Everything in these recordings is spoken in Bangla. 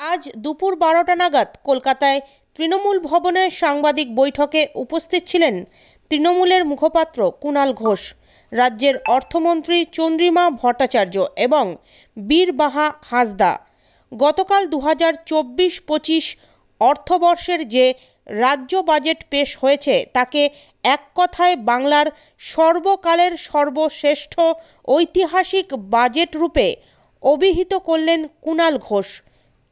আজ দুপুর 12টা নাগাদ কলকাতায় তৃণমূল ভবনে সাংবাদিক বৈঠকে উপস্থিত ছিলেন তৃণমূলের মুখপাত্র কুণাল ঘোষ, রাজ্যের অর্থমন্ত্রী চন্দ্রিমা ভট্টাচার্য এবং বীরবাহা হাঁসদা। গতকাল 2024-25 অর্থবর্ষের যে রাজ্য বাজেট পেশ হয়েছে তাকে এক কথায় বাংলার সর্বকালের সর্বশ্রেষ্ঠ ঐতিহাসিক বাজেট রূপে অভিহিত করলেন কুণাল ঘোষ।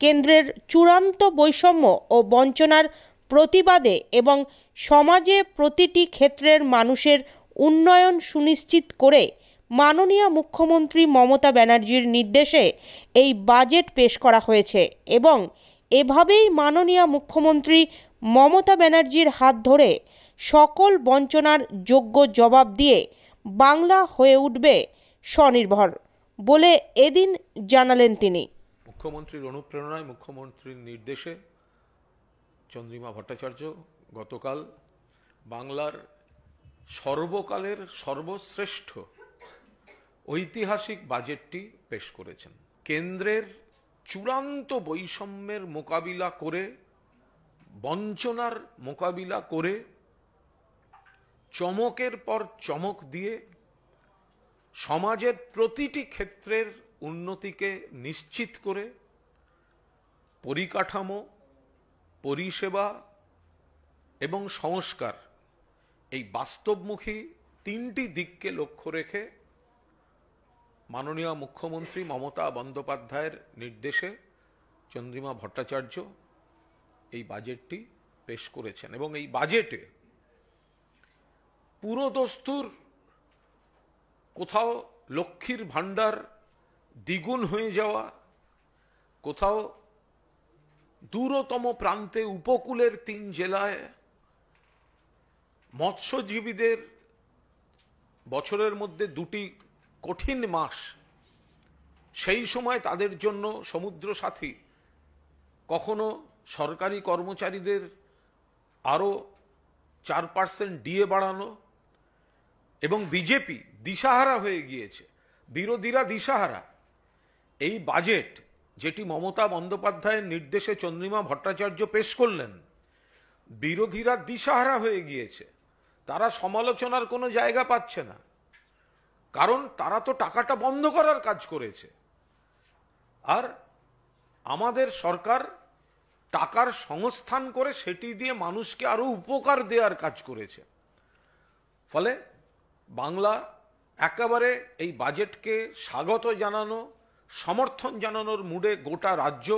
কেন্দ্রের চূড়ান্ত বৈষম্য ও বঞ্চনার প্রতিবাদে এবং সমাজে প্রতিটি ক্ষেত্রের মানুষের উন্নয়ন সুনিশ্চিত করে মাননীয় মুখ্যমন্ত্রী মমতা ব্যানার্জির নির্দেশে এই বাজেট পেশ করা হয়েছে এবং এভাবেই মাননীয় মুখ্যমন্ত্রী মমতা ব্যানার্জির হাত ধরে সকল বঞ্চনার যোগ্য জবাব দিয়ে বাংলা হয়ে উঠবে স্বনির্ভর বলে এদিন জানালেন তিনি। মুখ্যমন্ত্রীর অনুপ্রেরণায়, মুখ্যমন্ত্রীর নির্দেশে চন্দ্রিমা ভট্টাচার্য গতকাল বাংলার সর্বকালের সর্বশ্রেষ্ঠ ঐতিহাসিক বাজেটটি পেশ করেছেন। কেন্দ্রের চূড়ান্ত বৈষম্যের মোকাবিলা করে, বঞ্চনার মোকাবিলা করে, চমকের পর চমক দিয়ে সমাজের প্রতিটি ক্ষেত্রের উন্নতিকে নিশ্চিত করে পরিকাঠামো, পরিষেবা এবং সংস্কার, এই বাস্তবমুখী তিনটি দিককে লক্ষ্য রেখে মাননীয় মুখ্যমন্ত্রী মমতা বন্দ্যোপাধ্যায়ের নির্দেশে চন্দ্রিমা ভট্টাচার্য এই বাজেটটি পেশ করেছেন। এবং এই বাজেটে পুরোদস্তুর কোথাও লক্ষ্মীর ভাণ্ডার দ্বিগুণ হয়ে যাওয়া, কোথাও দূরতম প্রান্তে উপকূলের 3 জেলায় মৎস্যজীবীদের বছরের মধ্যে 2টি কঠিন মাস, সেই সময় তাদের জন্য সমুদ্র সাথী, কখনো সরকারি কর্মচারীদের আরও 4% ডিএ বাড়ানো, এবং বিজেপি দিশাহারা হয়ে গিয়েছে, বিরোধীরা দিশাহারা। এই বাজেট যেটি মমতা বন্দ্যোপাধ্যায়ের নির্দেশে চন্দ্রিমা ভট্টাচার্য পেশ করলেন, বিরোধীরা দিশাহারা হয়ে গিয়েছে, তারা সমালোচনার কোনো জায়গা পাচ্ছে না, কারণ তারা তো টাকাটা বন্ধ করার কাজ করেছে। আর আমাদের সরকার টাকার সংস্থান করে সেটি দিয়ে মানুষকে আরো উপকার দেওয়ার কাজ করেছে। ফলে বাংলা একেবারে এই বাজেটকে স্বাগত জানানো, সমর্থন জানানোর মুডে গোটা রাজ্য।